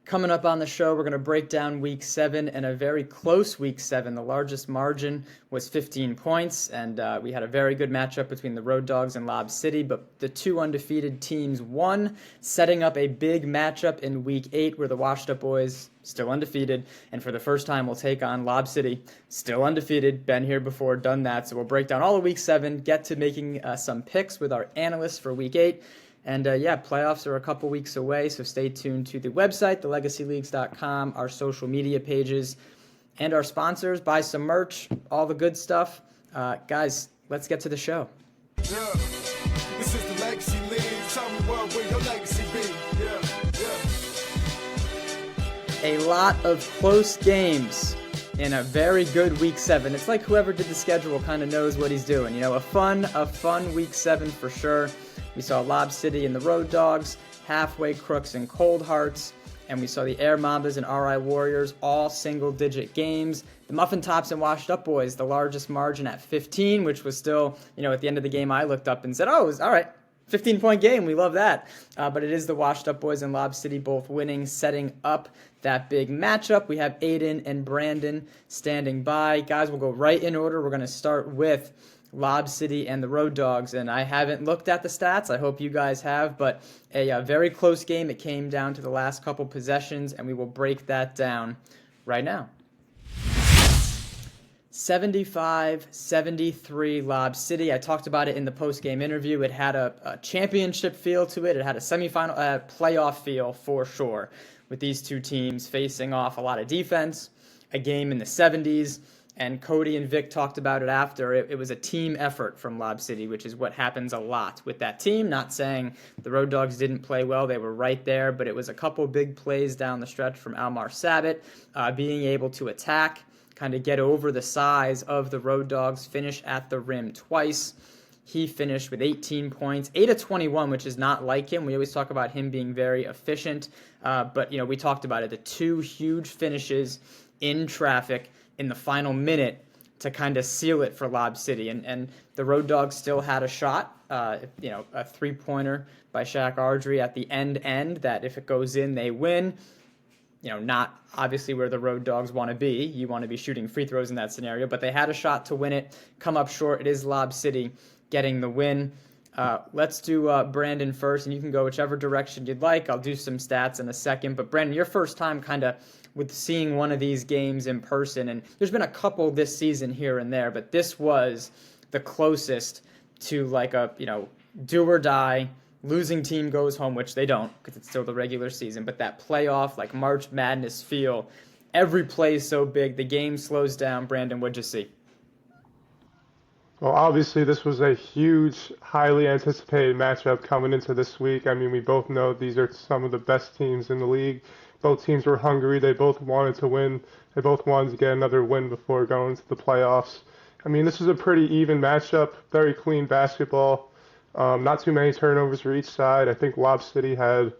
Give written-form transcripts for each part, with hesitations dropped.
Coming up on the show, we're going to break down Week 7 and a very close Week 7. The largest margin was 15 points, and we had a very good matchup between the Road Dogs and Lob City, but the two undefeated teams won, setting up a big matchup in Week 8 where the Washed Up Boyz, still undefeated, and for the first time will take on Lob City, still undefeated, been here before, done that, so we'll break down all of Week 7, get to making some picks with our analysts for Week 8, and playoffs are a couple weeks away, so stay tuned to the website, thelegacyleagues.com, our social media pages, and our sponsors. Buy some merch, all the good stuff. Guys, let's get to the show. Yeah, this is the Legacy League. Tell me what will your legacy be? Yeah. A lot of close games in a very good Week 7. It's like whoever did the schedule kind of knows what he's doing. You know, a fun Week 7 for sure. We saw Lob City and the Road Dogs, Halfway Crooks and Cold Hearts, and we saw the Air Mambas and RI Warriors, all single-digit games. The Muffin Tops and Washed Up Boyz, the largest margin at 15, which was still, at the end of the game I looked up and said, oh, it was all right, 15-point game, we love that. But it is the Washed Up Boyz and Lob City both winning, setting up that big matchup. We have Aidan and Brandon standing by. Guys, we'll go right in order. We're going to start with Lob City and the Road Dogs, and I haven't looked at the stats. I hope you guys have, but a very close game. It came down to the last couple possessions, and we will break that down right now. 75-73 Lob City. I talked about it in the post-game interview. It had a championship feel to it. It had a semifinal playoff feel for sure, with these two teams facing off a lot of defense, a game in the 70s. And Cody and Vic talked about it after. It was a team effort from Lob City, which is what happens a lot with that team. Not saying the Road Dogs didn't play well. They were right there, but it was a couple big plays down the stretch from Almar Sabat, being able to attack, kind of get over the size of the Road Dogs, finish at the rim twice. He finished with 18 points, 8 of 21, which is not like him. We always talk about him being very efficient, but we talked about it. The two huge finishes in traffic in the final minute to kind of seal it for Lob City. And the Road Dogs still had a shot, a three-pointer by Shaq Ardrey at the end that if it goes in, they win. Not obviously where the Road Dogs want to be. You want to be shooting free throws in that scenario, but they had a shot to win it, come up short. It is Lob City getting the win. Let's do Brandon first, and you can go whichever direction you'd like. I'll do some stats in a second, but Brandon, your first time kind of with seeing one of these games in person, and there's been a couple this season here and there, but this was the closest to like a, do or die, losing team goes home, which they don't because it's still the regular season, but that playoff, like March Madness feel, every play is so big, the game slows down. Brandon, what'd you see? Well, obviously this was a huge, highly anticipated matchup coming into this week. I mean, we both know these are some of the best teams in the league. Both teams were hungry. They both wanted to win. They both wanted to get another win before going to the playoffs. I mean, this was a pretty even matchup, very clean basketball. Not too many turnovers for each side. I think Lob City had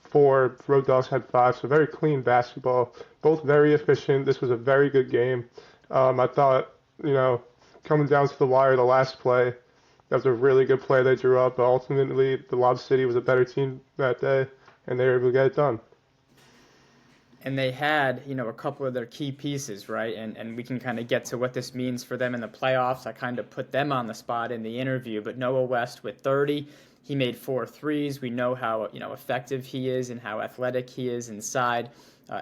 4, Road Dogs had 5, so very clean basketball. Both very efficient. This was a very good game. I thought, coming down to the wire, the last play, that was a really good play they drew up, but ultimately the Lob City was a better team that day, and they were able to get it done. And they had, a couple of their key pieces, right? And we can kind of get to what this means for them in the playoffs. I kind of put them on the spot in the interview, but Noah West with 30, he made 4 threes. We know how, effective he is and how athletic he is inside,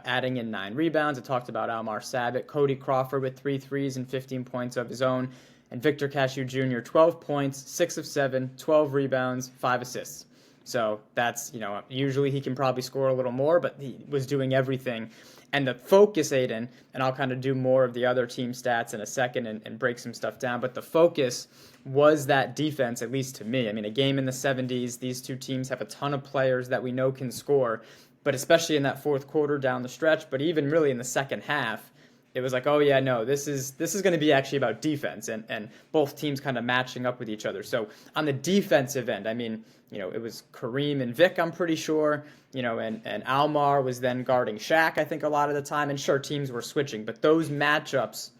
adding in 9 rebounds. I talked about Almar Sabat, Cody Crawford with 3 threes and 15 points of his own, and Victor Cashew Jr., 12 points, 6 of 7, 12 rebounds, 5 assists. So that's, usually he can probably score a little more, but he was doing everything. And the focus, Aidan, and I'll kind of do more of the other team stats in a second and break some stuff down, but the focus was that defense, at least to me. I mean, a game in the 70s, these two teams have a ton of players that we know can score, but especially in that fourth quarter down the stretch, but even really in the second half, it was like, oh yeah, no, this is going to be actually about defense and both teams kind of matching up with each other. So on the defensive end, I mean, it was Kareem and Vic, I'm pretty sure, and Almar was then guarding Shaq, I think, a lot of the time. And sure, teams were switching, but those matchups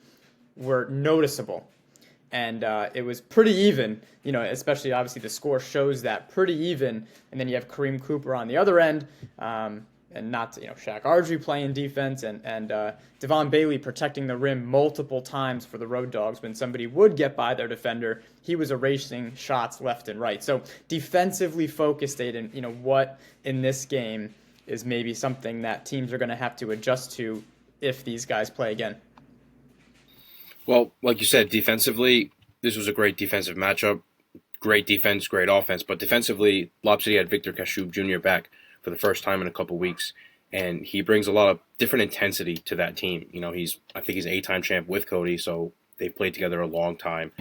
were noticeable. And it was pretty even, especially obviously the score shows that pretty even. And then you have Kareem Cooper on the other end. and not, Shaq Ardrey playing defense and Devon Bailey protecting the rim multiple times for the Road Dogs. When somebody would get by their defender, he was erasing shots left and right. So defensively focused, Aidan, what in this game is maybe something that teams are going to have to adjust to if these guys play again? Well, like you said, defensively, this was a great defensive matchup. Great defense, great offense. But defensively, Lob City had Victor Kashub Jr. back for the first time in a couple weeks, and he brings a lot of different intensity to that team. I think he's an 8-time champ with Cody, so they've played together a long time.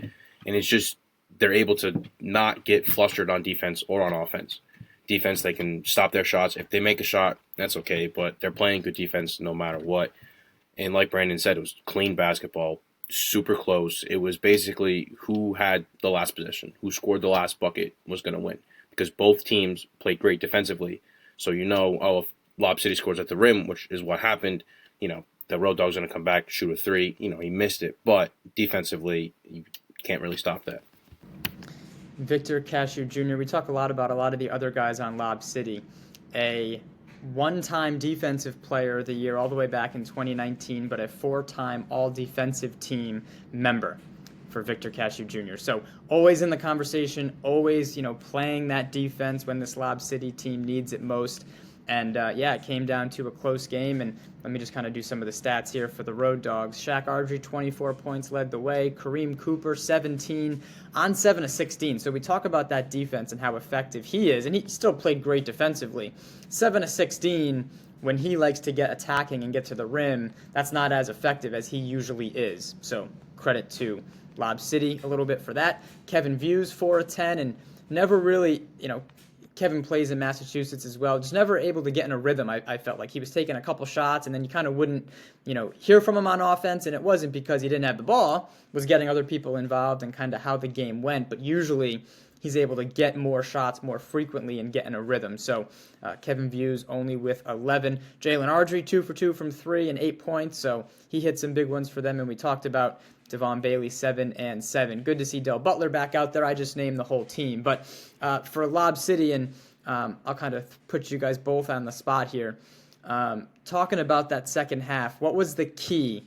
And it's just they're able to not get flustered on defense or on offense. Defense, they can stop their shots. If they make a shot, that's okay, but they're playing good defense no matter what. And like Brandon said, it was clean basketball, super close. It was basically who had the last possession, who scored the last bucket was going to win, because both teams played great defensively. So if Lob City scores at the rim, which is what happened, the Road Dogs are going to come back, shoot a three. He missed it, but defensively, you can't really stop that. Victor Cashew Jr., we talk a lot about a lot of the other guys on Lob City. A one-time defensive player of the year all the way back in 2019, but a 4-time all-defensive team member for Victor Cashew Jr. So always in the conversation, always, playing that defense when this Lob City team needs it most. And, it came down to a close game. And let me just kind of do some of the stats here for the Road Dogs. Shaq Ardrey, 24 points, led the way. Kareem Cooper, 17 on 7 of 16. So we talk about that defense and how effective he is. And he still played great defensively. 7 of 16, when he likes to get attacking and get to the rim, that's not as effective as he usually is. So credit to Lob City a little bit for that. Kevin Views, 4 of 10, and never really, Kevin plays in Massachusetts as well. Just never able to get in a rhythm. I felt like he was taking a couple shots, and then you kind of wouldn't, hear from him on offense, and it wasn't because he didn't have the ball. It was getting other people involved and kind of how the game went. But usually he's able to get more shots more frequently and get in a rhythm. So Kevin Views only with 11. Jalen Ardrey, 2 for 2 from 3 and 8 points. So he hit some big ones for them, and we talked about Devon Bailey, 7 and 7. Good to see Del Butler back out there. I just named the whole team. But for Lob City, and I'll kind of put you guys both on the spot here, talking about that second half, what was the key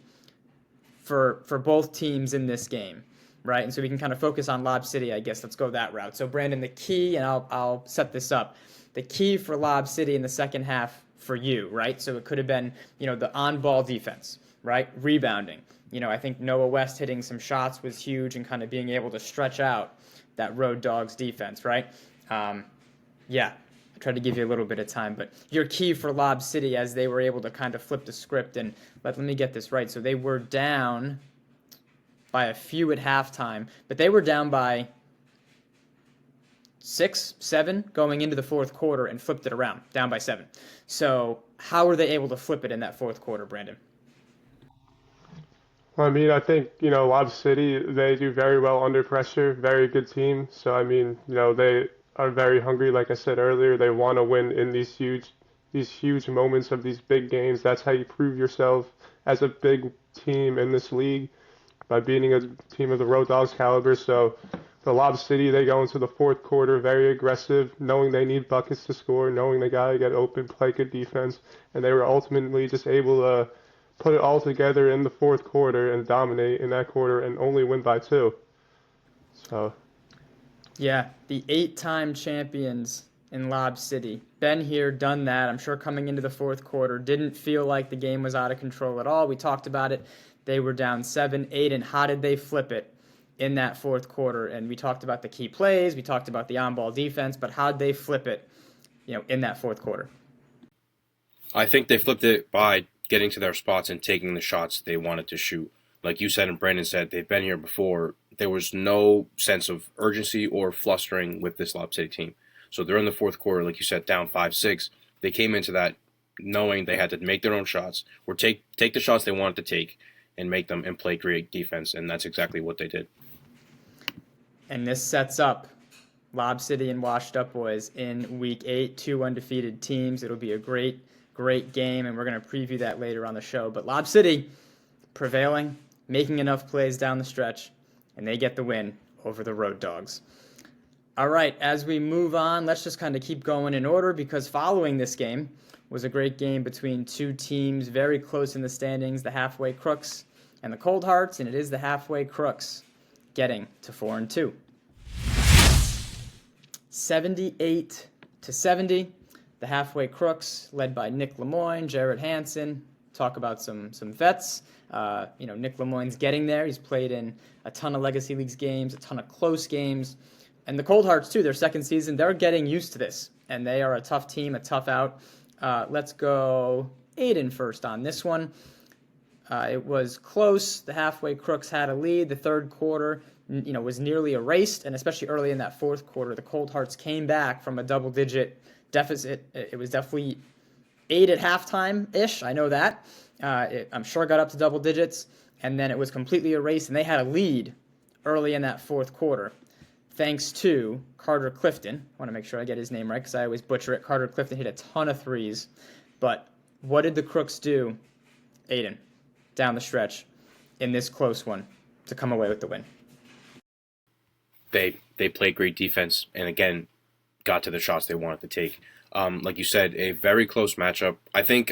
for both teams in this game, right? And so we can kind of focus on Lob City, I guess. Let's go that route. So, Brandon, the key, and I'll set this up, the key for Lob City in the second half for you, right? So it could have been, the on-ball defense, right? Rebounding. I think Noah West hitting some shots was huge and kind of being able to stretch out that Road Dogs defense, right? I tried to give you a little bit of time, but your key for Lob City as they were able to kind of flip the script, and let me get this right. So they were down by a few at halftime, but they were down by 6, 7 going into the fourth quarter and flipped it around, down by 7. So how were they able to flip it in that fourth quarter, Brandon? I think, Lob City, they do very well under pressure, very good team. So, they are very hungry. Like I said earlier, they want to win in these huge moments of these big games. That's how you prove yourself as a big team in this league, by beating a team of the Road Dogs caliber. So the Lob City, they go into the fourth quarter very aggressive, knowing they need buckets to score, knowing they got to get open, play good defense. And they were ultimately just able to put it all together in the fourth quarter and dominate in that quarter and only win by 2. So, yeah, the 8-time champions in Lob City. Been here, done that. I'm sure coming into the fourth quarter, didn't feel like the game was out of control at all. We talked about it. They were down 7-8, and how did they flip it in that fourth quarter? And we talked about the key plays. We talked about the on-ball defense, but how did they flip it, in that fourth quarter? I think they flipped it by getting to their spots and taking the shots they wanted to shoot. Like you said and Brandon said, they've been here before. There was no sense of urgency or flustering with this Lob City team. So they're in the fourth quarter, like you said, down 5-6. They came into that knowing they had to make their own shots or take the shots they wanted to take and make them and play great defense, and that's exactly what they did. And this sets up Lob City and Washed Up Boys in Week 8, 2 undefeated teams. It'll be a great game, and we're going to preview that later on the show. But Lob City prevailing, making enough plays down the stretch, and they get the win over the Road Dogs. All right, as we move on, let's just kind of keep going in order, because following this game, was a great game between two teams very close in the standings, the Halfway Crooks and the Cold Hearts, and it is the Halfway Crooks getting to 4-2. 78-70, the Halfway Crooks, led by Nick Lemoyne, Jared Hansen. Talk about some vets. Nick Lemoyne's getting there. He's played in a ton of Legacy Leagues games, a ton of close games. And the Cold Hearts, too, their second season, they're getting used to this. And they are a tough team, a tough out. Let's go Aidan first on this one. It was close. The Halfway Crooks had a lead. The third quarter, was nearly erased, and especially early in that fourth quarter, the Cold Hearts came back from a double-digit deficit. It was definitely 8 at halftime-ish. I know that. I'm sure it got up to double digits, and then it was completely erased, and they had a lead early in that fourth quarter, thanks to Carter Clifton. I want to make sure I get his name right because I always butcher it. Carter Clifton hit a ton of threes, but what did the Crooks do, Aidan, down the stretch in this close one to come away with the win? They played great defense and, again, got to the shots they wanted to take. Like you said, a very close matchup. I think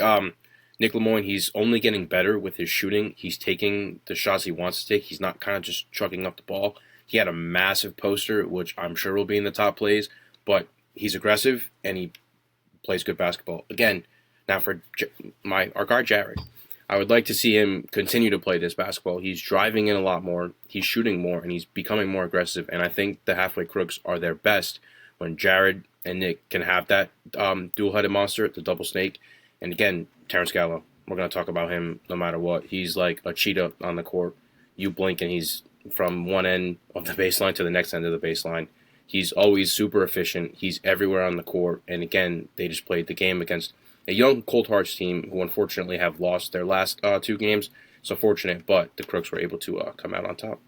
Nick Lemoyne, he's only getting better with his shooting. He's taking the shots he wants to take. He's not kind of just chucking up the ball. He had a massive poster, which I'm sure will be in the top plays, but he's aggressive and he plays good basketball. Again, now for our guard Jared, I would like to see him continue to play this basketball. He's driving in a lot more, he's shooting more, and he's becoming more aggressive, and I think the Halfway Crooks are their best when Jared and Nick can have that dual-headed monster, the double snake. And again, Terrence Gallo, we're going to talk about him no matter what. He's like a cheetah on the court. You blink and he's from one end of the baseline to the next end of the baseline. He's always super efficient. He's everywhere on the court. And again, they just played the game against a young Cold Hearts team who unfortunately have lost their last 2 games. It's unfortunate, but the Crooks were able to come out on top.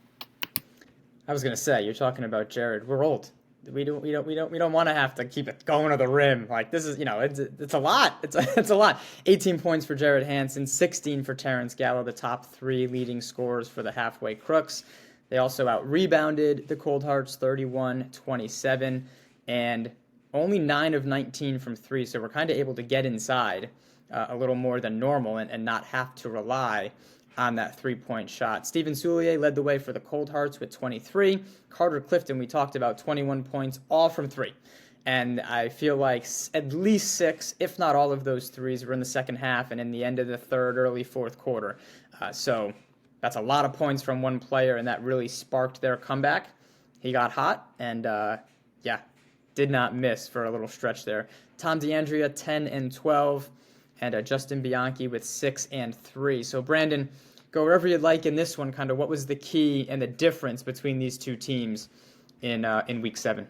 I was gonna say, you're talking about Jared. We're old. We don't want to have to keep it going to the rim. Like, this is, it's a lot. It's a lot. 18 points for Jared Hansen, 16 for Terrence Gallo, the top 3 leading scorers for the Halfway Crooks. They also out-rebounded the Cold Hearts 31-27, and only 9 of 19 from 3, so we're kind of able to get inside a little more than normal and not have to rely on that 3-point shot. Steven Soulier led the way for the Cold Hearts with 23. Carter Clifton, we talked about, 21 points, all from 3. And I feel like at least 6, if not all of those threes, were in the second half and in the end of the third, early fourth quarter. So that's a lot of points from one player, and that really sparked their comeback. He got hot, and did not miss for a little stretch there. Tom DeAndrea, 10 and 12. And Justin Bianchi with 6 and 3. So, Brandon, go wherever you'd like in this one. Kind of what was the key and the difference between these two teams in Week 7?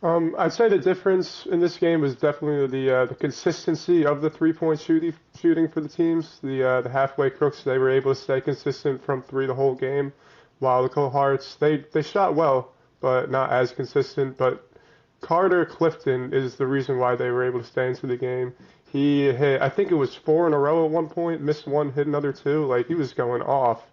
I'd say the difference in this game was definitely the consistency of the 3-point shooting for the teams. The Halfway Crooks, they were able to stay consistent from 3 the whole game, while the Cold Hearts, they shot well, but not as consistent. But Carter Clifton is the reason why they were able to stay into the game. He hit, I think it was 4 in a row at one point, missed 1, hit another 2. Like, he was going off.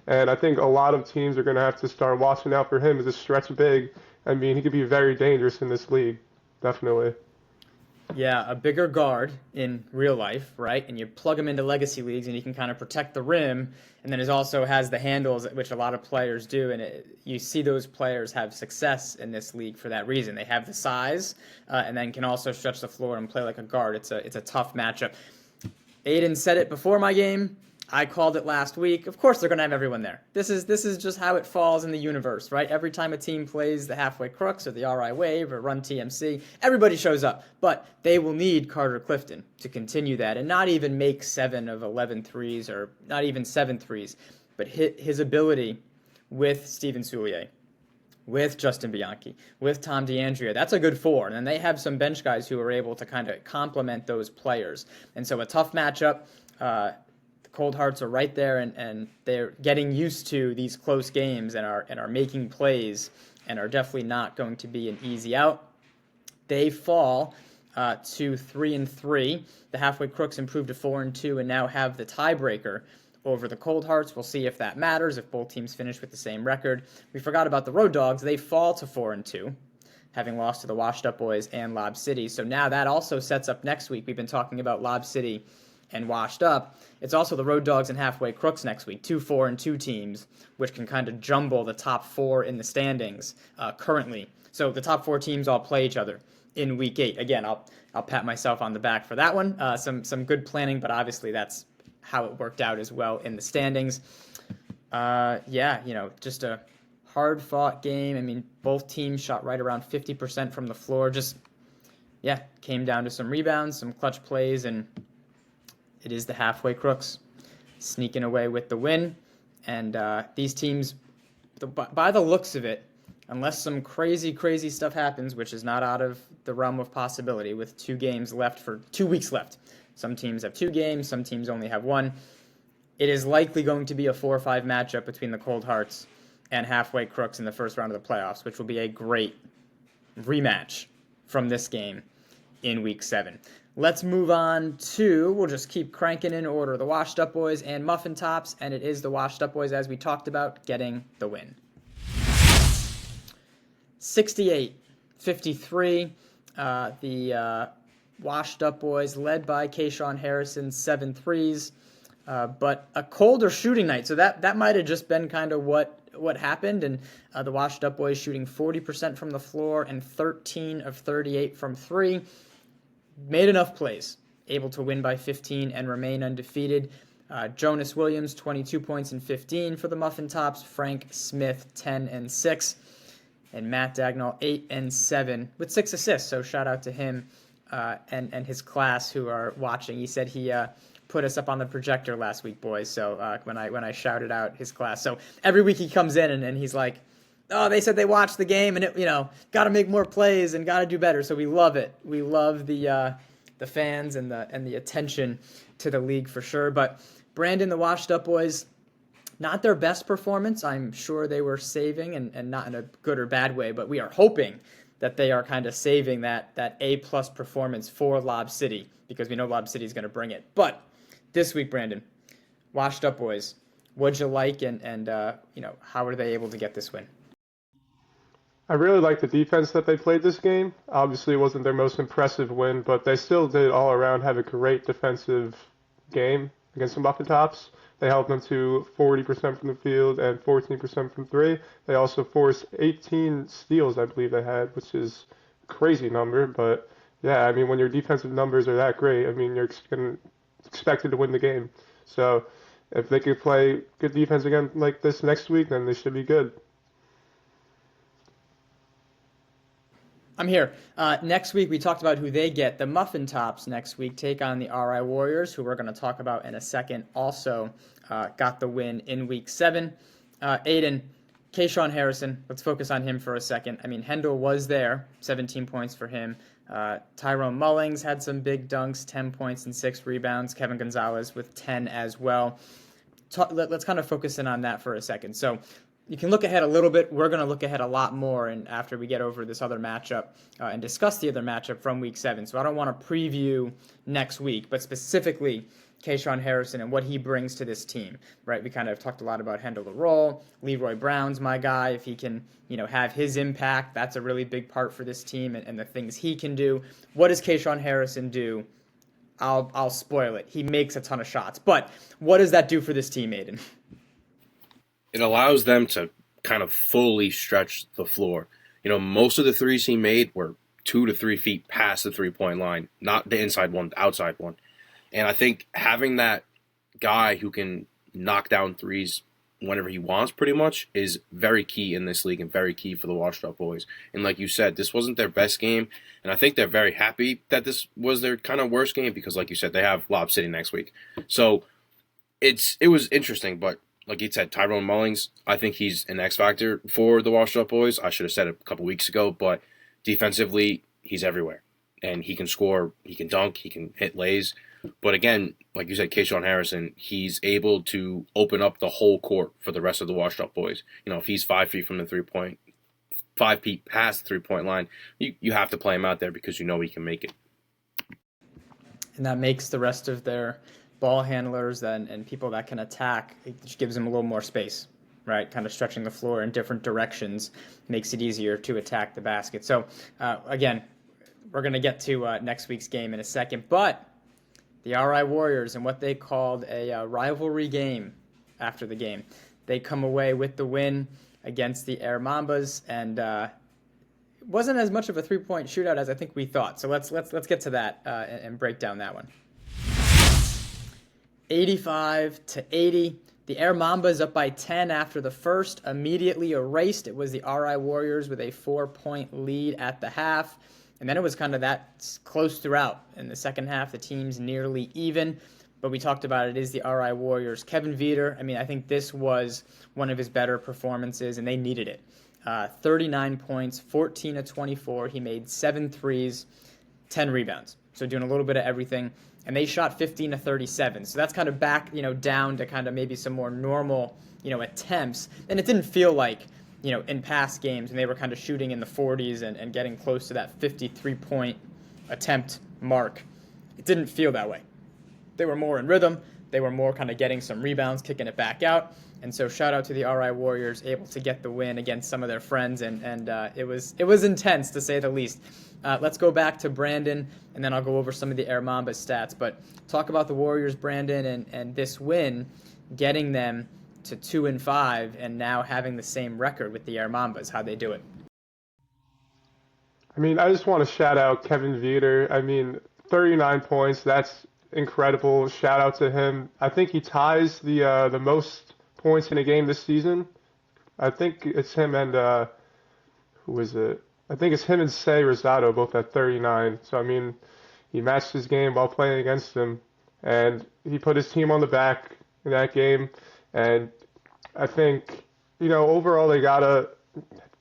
And I think a lot of teams are going to have to start watching out for him as a stretch big. I mean, he could be very dangerous in this league, definitely. Yeah, a bigger guard in real life, right? And you plug him into legacy leagues and you can kind of protect the rim. And then it also has the handles, which a lot of players do. And you see those players have success in this league for that reason. They have the size and then can also stretch the floor and play like a guard. It's a tough matchup. Aidan said it before my game. I called it last week. Of course, they're going to have everyone there. This is just how it falls in the universe, right? Every time a team plays the Halfway Crooks or the RI Wave or Run TMC, everybody shows up. But they will need Carter Clifton to continue that and not even make 7 of 11 threes or not even 7 threes, but his ability with Steven Soulier, with Justin Bianchi, with Tom DeAndrea. That's a good 4. And then they have some bench guys who are able to kind of complement those players. And so a tough matchup. Cold Hearts are right there, and they're getting used to these close games and are making plays and are definitely not going to be an easy out. They fall to 3-3. The Halfway Crooks improved to 4-2 and now have the tiebreaker over the Cold Hearts. We'll see if that matters, if both teams finish with the same record. We forgot about the Road Dogs. They fall to 4-2. having lost to the Washed Up Boys and Lob City. So now that also sets up next week. We've been talking about Lob City and Washed Up. It's also the Road Dogs and Halfway Crooks next week, 2 4-2 teams, which can kind of jumble the top 4 in the standings currently. So the top 4 teams all play each other in week 8. Again, I'll pat myself on the back for that one. Some good planning, but obviously that's how it worked out as well in the standings. Just a hard-fought game. I mean, both teams shot right around 50% from the floor. Came down to some rebounds, some clutch plays, and it is the Halfway Crooks sneaking away with the win. And these teams, by the looks of it, unless some crazy, crazy stuff happens, which is not out of the realm of possibility, with 2 games left for 2 weeks left. Some teams have 2 games, some teams only have 1. It is likely going to be a 4-5 matchup between the Cold Hearts and Halfway Crooks in the first round of the playoffs, which will be a great rematch from this game in Week 7. Let's move on to, we'll just keep cranking in order, the Washed Up Boys and Muffin Tops, and it is the Washed Up Boys, as we talked about, getting the win. 68-53, the Washed Up Boys, led by Kayshawn Harrison, 7 threes, but a colder shooting night, so that might have just been kind of what happened, and the Washed Up Boys shooting 40% from the floor and 13 of 38 from 3, made enough plays, able to win by 15 and remain undefeated. Jonas Williams, 22 points and 15 for the Muffin Tops, Frank Smith, 10 and 6, and Matt Dagnall, 8 and 7 with 6 assists, so shout out to him and his class who are watching. He said he put us up on the projector last week, boys, so when I shouted out his class. So every week he comes in and he's like, oh, they said they watched the game and got to make more plays and got to do better. So we love it. We love the fans and the attention to the league for sure. But Brandon, the Washed Up Boys, not their best performance. I'm sure they were saving, and not in a good or bad way, but we are hoping that they are kind of saving that A-plus performance for Lob City, because we know Lob City is going to bring it. But this week, Brandon, Washed Up Boys, what'd you like, and how were they able to get this win? I really like the defense that they played this game. Obviously, it wasn't their most impressive win, but they still did all around have a great defensive game against the Muffin Tops. They held them to 40% from the field and 14% from 3. They also forced 18 steals, I believe they had, which is a crazy number. But, yeah, I mean, when your defensive numbers are that great, I mean, you're expected to win the game. So if they could play good defense again like this next week, then they should be good. I'm here. Next week, we talked about who they get. The Muffin Tops next week take on the RI Warriors, who we're going to talk about in a second. Also got the win in Week 7. Aidan, Kayshawn Harrison, let's focus on him for a second. I mean, Hendel was there, 17 points for him. Tyrone Mullings had some big dunks, 10 points and 6 rebounds. Kevin Gonzalez with 10 as well. Let's kind of focus in on that for a second. So you can look ahead a little bit. We're going to look ahead a lot more and after we get over this other matchup and discuss the other matchup from Week 7. So I don't want to preview next week, but specifically Kayshawn Harrison and what he brings to this team, right? We kind of talked a lot about Hendel the Roll. Leroy Brown's my guy. If he can, have his impact, that's a really big part for this team and the things he can do. What does Kayshawn Harrison do? I'll spoil it. He makes a ton of shots. But what does that do for this team, Aidan? It allows them to kind of fully stretch the floor. Most of the threes he made were 2 to 3 feet past the three-point line, not the inside one, the outside one. And I think having that guy who can knock down threes whenever he wants pretty much is very key in this league and very key for the Washed Up Boys. And like you said, this wasn't their best game, and I think they're very happy that this was their kind of worst game because, like you said, they have Lob City next week. So it was interesting, but like you said, Tyrone Mullings, I think he's an X factor for the Washed Up Boys. I should have said it a couple weeks ago, but defensively, he's everywhere. And he can score, he can dunk, he can hit lays. But again, like you said, Kayshawn Harrison, he's able to open up the whole court for the rest of the Washed Up Boys. If he's 5 feet from the 5 feet past the three-point line, you have to play him out there because he can make it. And that makes the rest of their ball handlers and people that can attack, it just gives them a little more space. right? Kind of stretching the floor in different directions makes it easier to attack the basket. So, again, we're going to get to next week's game in a second, but the RI Warriors and what they called a rivalry game after the game. They come away with the win against the Air Mambas, and it wasn't as much of a three-point shootout as I think we thought. So let's get to that and break down that one. 85-80. The Air Mambas up by 10 after the first, immediately erased. It was the RI Warriors with a 4-point lead at the half. And then it was kind of that close throughout. In the second half, the team's nearly even. But we talked about it is the RI Warriors. Kevin Veter, I think this was one of his better performances, and they needed it. 39 points, 14 of 24. He made 7 threes, 10 rebounds. So doing a little bit of everything. And they shot 15 of 37. So that's kind of back, down to kind of maybe some more normal, attempts. And it didn't feel like, in past games when they were kind of shooting in the 40s and getting close to that 53-point attempt mark. It didn't feel that way. They were more in rhythm. They were more kind of getting some rebounds, kicking it back out. And so shout out to the RI Warriors, able to get the win against some of their friends. And it was intense, to say the least. Let's go back to Brandon, and then I'll go over some of the Air Mamba stats. But talk about the Warriors, Brandon, and this win, getting them to 2-5, and now having the same record with the Air Mambas. How'd they do it? I just want to shout out Kevin Veter. 39 points, that's incredible. Shout out to him. I think he ties the most points in a game this season. I think it's him and who is it? I think it's him and Say Rosado both at 39. So he matched his game while playing against him, and he put his team on the back in that game. And I think overall they gotta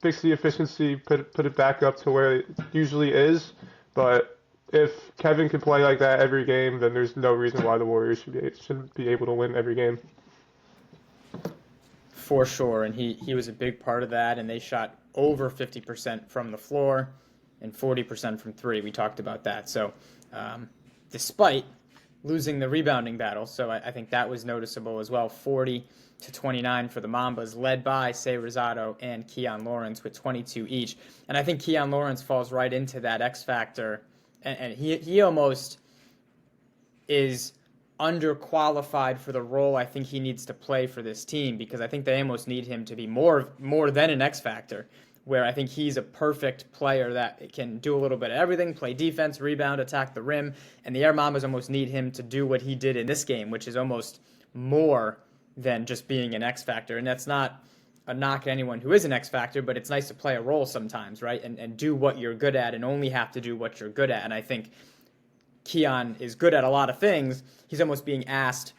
fix the efficiency, put it back up to where it usually is. But if Kevin can play like that every game, then there's no reason why the Warriors shouldn't be able to win every game. For sure, and he was a big part of that, and they shot over 50% from the floor and 40% from three. We talked about that. So despite losing the rebounding battle, so I think that was noticeable as well. 40-29 for the Mambas, led by Say Rosado and Keon Lawrence with 22 each. And I think Keon Lawrence falls right into that X factor, and he almost is underqualified for the role I think he needs to play for this team, because I think they almost need him to be more than an X factor, where I think he's a perfect player that can do a little bit of everything, play defense, rebound, attack the rim, and the Air Mambas almost need him to do what he did in this game, which is almost more than just being an X factor. And that's not a knock at anyone who is an X factor, but it's nice to play a role sometimes, right? And do what you're good at and only have to do what you're good at. And I think Keon is good at a lot of things. He's almost being asked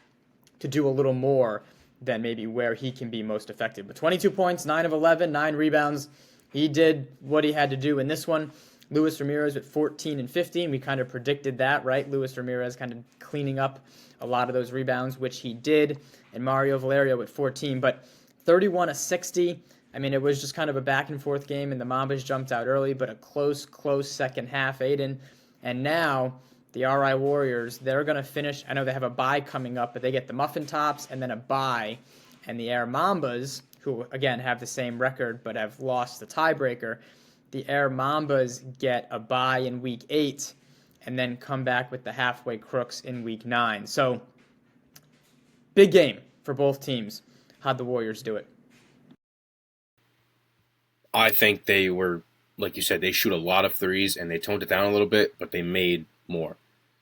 to do a little more than maybe where he can be most effective. But 22 points, 9 of 11, 9 rebounds. He did what he had to do in this one. Luis Ramirez at 14 and 15. We kind of predicted that, right? Luis Ramirez kind of cleaning up a lot of those rebounds, which he did. And Mario Valerio at 14. But 31 of 60. It was just kind of a back and forth game, and the Mambas jumped out early, but a close second half, Aidan. And now the RI Warriors, they're going to finish. I know they have a bye coming up, but they get the Muffin Tops and then a bye. And the Air Mambas, who, again, have the same record but have lost the tiebreaker, the Air Mambas get a bye in Week 8 and then come back with the Halfway Crooks in Week 9. So, big game for both teams. How'd the Warriors do it? I think they were, like you said, they shoot a lot of threes and they toned it down a little bit, but they made more.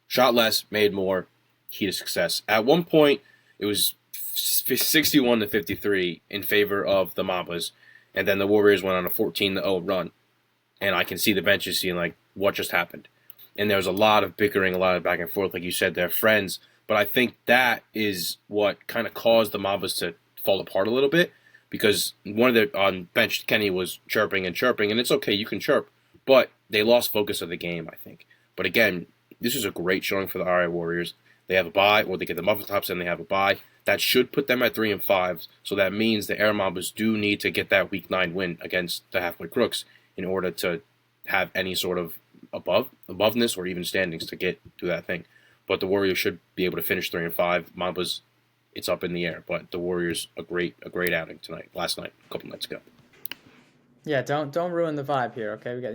Shot less, made more, key to success. At one point, it was 61-53 in favor of the Mambas, and then the Warriors went on a 14-0 run. And I can see the benches seeing, like, what just happened. And there was a lot of bickering, a lot of back and forth. Like you said, they're friends. But I think that is what kind of caused the Mambas to fall apart a little bit, because one of their on bench, Kenny, was chirping, and it's okay, you can chirp. But they lost focus of the game, I think. But again, this is a great showing for the RI Warriors. They have a bye, or they get the Muffin Tops and they have a bye. That should put them at 3-5. So that means the Air Mambas do need to get that Week 9 win against the Halfway Crooks in order to have any sort of aboveness or even standings to get to that thing. But the Warriors should be able to finish 3-5. Mambas, it's up in the air. But the Warriors, a great outing last night, a couple nights ago. Yeah, don't ruin the vibe here, okay? We got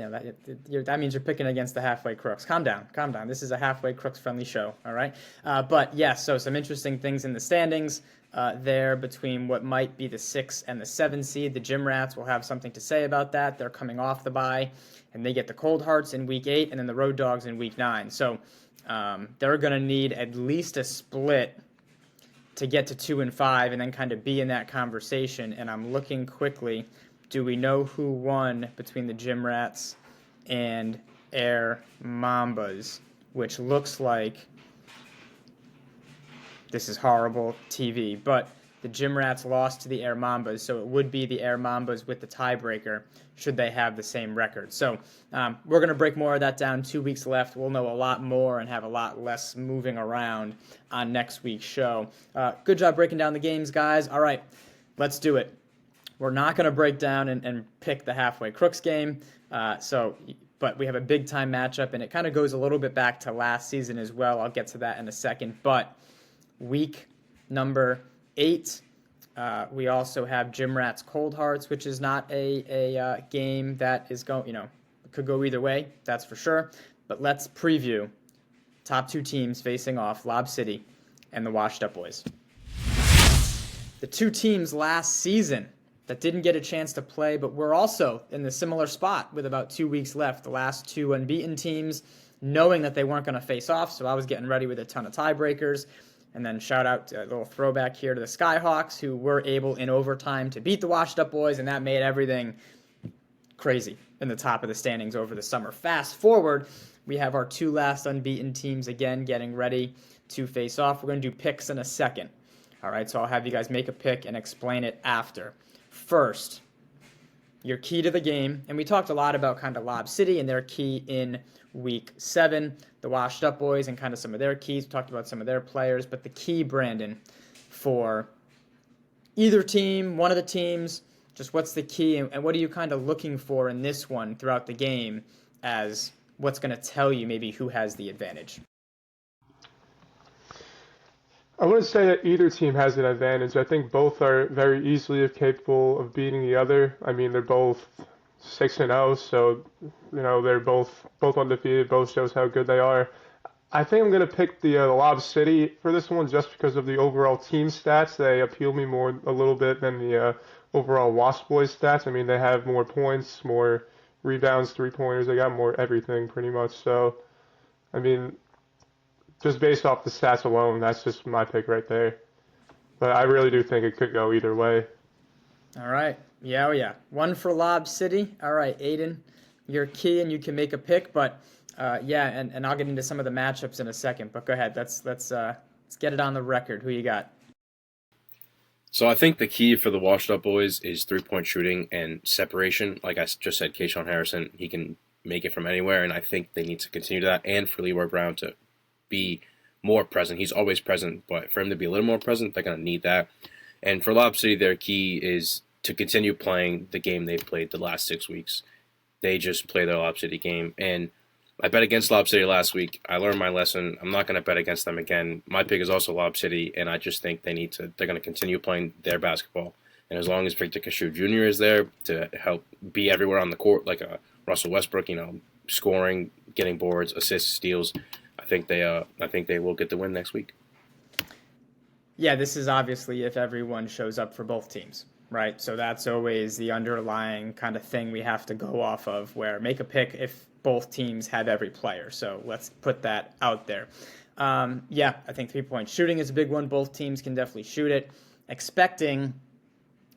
that means you're picking against the halfway crooks. Calm down. This is a halfway crooks friendly show, all right? But yeah, so some interesting things in the standings there between what might be the 6 and the 7 seed. The Gym Rats will have something to say about that. They're coming off the bye, and they get the Cold Hearts in week 8, and then the Road Dogs in week 9. So they're going to need at least a split to get to 2 and 5, and then kind of be in that conversation. And I'm looking quickly. Do we know who won between the Gym Rats and Air Mambas? Which looks like, this is horrible TV, but the Gym Rats lost to the Air Mambas, so it would be the Air Mambas with the tiebreaker should they have the same record. So we're going to break more of that down. 2 weeks left. We'll know a lot more and have a lot less moving around on next week's show. Good job breaking down the games, guys. All right, let's do it. We're not going to break down and pick the halfway crooks game, but we have a big-time matchup, and it kind of goes a little bit back to last season as well. I'll get to that in a second. But week number 8, we also have Gym Rats Cold Hearts, which is not a game that is could go either way, that's for sure. But let's preview top 2 teams facing off, Lob City and the Washed Up Boys. The 2 teams last season that didn't get a chance to play, but we're also in the similar spot with about 2 weeks left. The last 2 unbeaten teams, knowing that they weren't going to face off, so I was getting ready with a ton of tiebreakers. And then shout out to a little throwback here to the Skyhawks, who were able in overtime to beat the Washed Up Boys, and that made everything crazy in the top of the standings over the summer. Fast forward, we have our 2 last unbeaten teams again getting ready to face off. We're going to do picks in a second. All right, so I'll have you guys make a pick and explain it after. First, your key to the game, and we talked a lot about kind of Lob City and their key in week 7, the Washed Up Boys and kind of some of their keys. We talked about some of their players, but the key, Brandon, for either team, one of the teams, just what's the key, and what are you kind of looking for in this one throughout the game as what's going to tell you maybe who has the advantage? I wouldn't say that either team has an advantage. I think both are very easily capable of beating the other. I mean, they're both 6-0, so they're both undefeated. Both shows how good they are. I think I'm going to pick the Lob City for this one just because of the overall team stats. They appeal me more a little bit than the overall Wasp Boys stats. I mean, they have more points, more rebounds, 3-pointers. They got more everything pretty much. So, I mean, just based off the stats alone, that's just my pick right there. But I really do think it could go either way. All right. Yeah, oh yeah. One for Lob City. All right, Aidan, you're key and you can make a pick. But, and I'll get into some of the matchups in a second. But go ahead. Let's get it on the record. Who you got? So I think the key for the Washed Up Boys is 3-point shooting and separation. Like I just said, Kayshawn Harrison, he can make it from anywhere, and I think they need to continue that. And for Leroy Brown to be more present. He's always present, but for him to be a little more present, they're going to need that. And for Lob City, their key is to continue playing the game they've played the last 6 weeks. They just play their Lob City game. And I bet against Lob City last week. I learned my lesson. I'm not going to bet against them again. My pick is also Lob City, and I just think they're going to continue playing their basketball. And as long as Victor Kashu Jr. is there to help be everywhere on the court, like a Russell Westbrook, scoring, getting boards, assists, steals, I think they will get the win next week. Yeah, this is obviously if everyone shows up for both teams, right? So that's always the underlying kind of thing we have to go off of, where make a pick if both teams have every player. So let's put that out there. I think 3-point shooting is a big one. Both teams can definitely shoot it. Expecting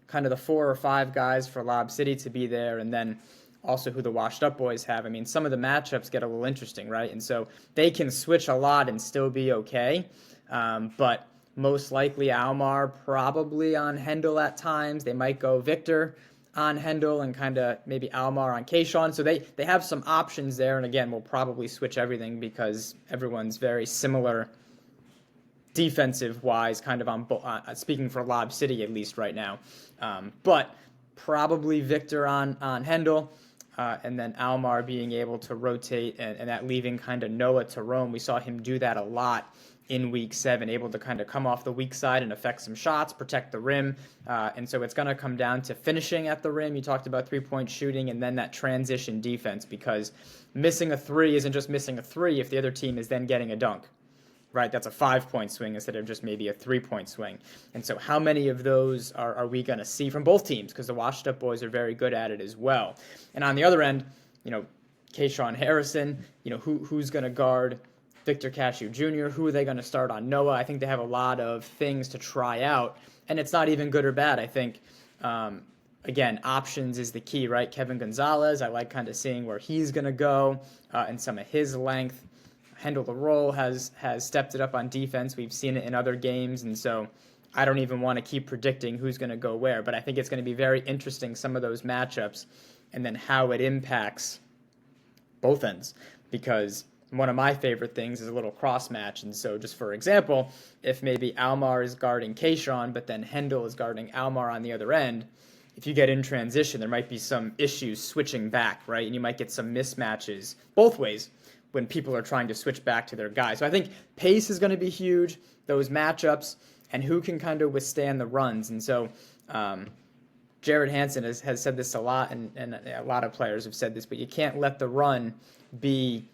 kind of the 4 or 5 guys for Lob City to be there, and then also who the Washed Up Boys have. I mean, some of the matchups get a little interesting, right? And so they can switch a lot and still be okay. But most likely Almar probably on Hendel at times. They might go Victor on Hendel and kind of maybe Almar on Kayshawn. So they have some options there. And again, we'll probably switch everything because everyone's very similar defensive-wise, kind of on speaking for Lob City at least right now. But probably Victor on Hendel. And then Almar being able to rotate and that leaving kind of Noah to roam. We saw him do that a lot in week 7, able to kind of come off the weak side and affect some shots, protect the rim. And so it's going to come down to finishing at the rim. You talked about 3-point shooting and then that transition defense, because missing a 3 isn't just missing a 3 if the other team is then getting a dunk, right? That's a 5-point swing instead of just maybe a 3-point swing. And so how many of those are we going to see from both teams? Because the washed up boys are very good at it as well. And on the other end, Kayshawn Harrison, who's going to guard Victor Cashew Jr., who are they going to start on Noah? I think they have a lot of things to try out, and it's not even good or bad. I think, again, options is the key, right? Kevin Gonzalez, I like kind of seeing where he's going to go and some of his length. Hendel LaRolle has stepped it up on defense. We've seen it in other games, and so I don't even want to keep predicting who's going to go where, but I think it's going to be very interesting, some of those matchups, and then how it impacts both ends, because one of my favorite things is a little cross match. And so just for example, if maybe Almar is guarding Kayshawn, but then Hendel is guarding Almar on the other end, if you get in transition, there might be some issues switching back, right? And you might get some mismatches both ways when people are trying to switch back to their guy. So I think pace is going to be huge, those matchups, and who can kind of withstand the runs. And so Jared Hansen has said this a lot, and a lot of players have said this, but you can't let the run be,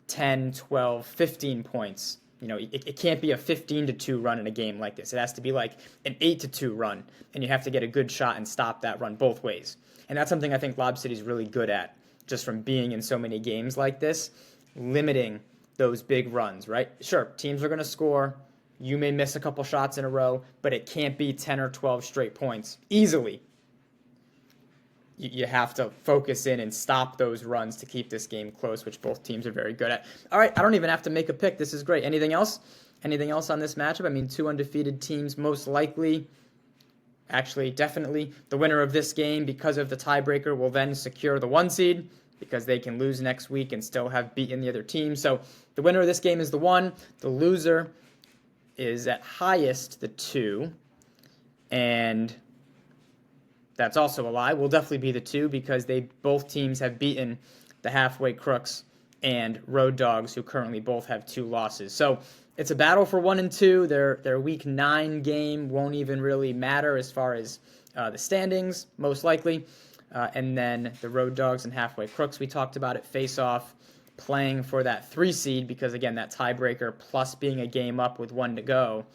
10, 12, 15 points. It can't be a 15-2 run in a game like this. It has to be like an 8-2 run, and you have to get a good shot and stop that run both ways. And that's something I think Lob City's really good at, just from being in so many games like this, limiting those big runs, right? Sure, teams are going to score. You may miss a couple shots in a row, but it can't be 10 or 12 straight points easily. You have to focus in and stop those runs to keep this game close, which both teams are very good at. All right, I don't even have to make a pick. This is great. Anything else? Anything else on this matchup? I mean, 2 undefeated teams most likely, actually definitely, the winner of this game because of the tiebreaker will then secure the 1 seed because they can lose next week and still have beaten the other team. So the winner of this game is the 1. The loser is at highest the 2. And that's also a lie. Will definitely be the 2 because both teams have beaten the Halfway Crooks and Road Dogs, who currently both have 2 losses. So it's a battle for 1 and 2. Their Week 9 game won't even really matter as far as the standings, most likely. And then the Road Dogs and Halfway Crooks, we talked about it, face off, playing for that 3 seed because, again, that tiebreaker plus being a game up with 1 to go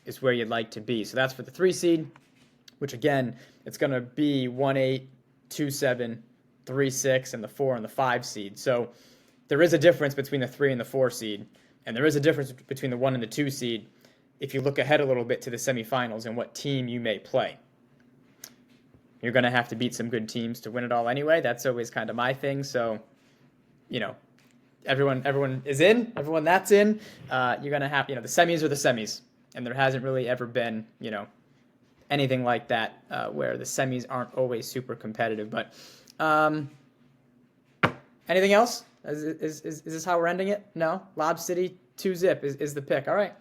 is where you'd like to be. So that's for the 3 seed, which, again, it's going to be 1-8, 2-7, 3-6, and the 4 and the 5 seed. So there is a difference between the 3 and the 4 seed, and there is a difference between the 1 and the 2 seed if you look ahead a little bit to the semifinals and what team you may play. You're going to have to beat some good teams to win it all anyway. That's always kind of my thing. So, everyone is in. Everyone that's in. You're going to have, the semis are the semis, and there hasn't really ever been, anything like that where the semis aren't always super competitive. But anything else? Is this how we're ending it? No? Lob City 2-zip is the pick. All right.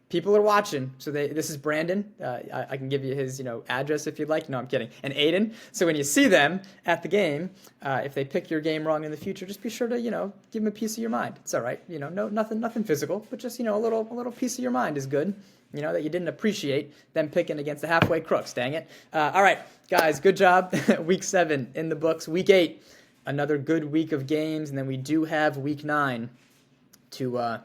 People are watching. So this is Brandon. I can give you his address if you'd like. No, I'm kidding. And Aidan. So when you see them at the game, if they pick your game wrong in the future, just be sure to give them a piece of your mind. It's all right. No nothing physical, but just a little piece of your mind is good. That you didn't appreciate them picking against the Halfway Crooks, dang it. All right, guys, good job. Week 7 in the books. Week 8, another good week of games, and then we do have Week 9 to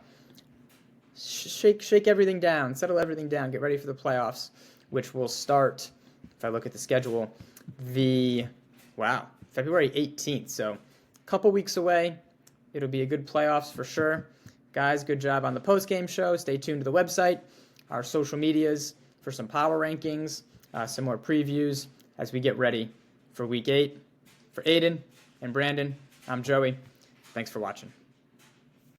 shake everything down, settle everything down, get ready for the playoffs, which will start, if I look at the schedule, February 18th. So a couple weeks away. It'll be a good playoffs for sure. Guys, good job on the postgame show. Stay tuned to the website, our social medias for some power rankings, some more previews as we get ready for Week 8. For Aidan and Brandon, I'm Joey. Thanks for watching.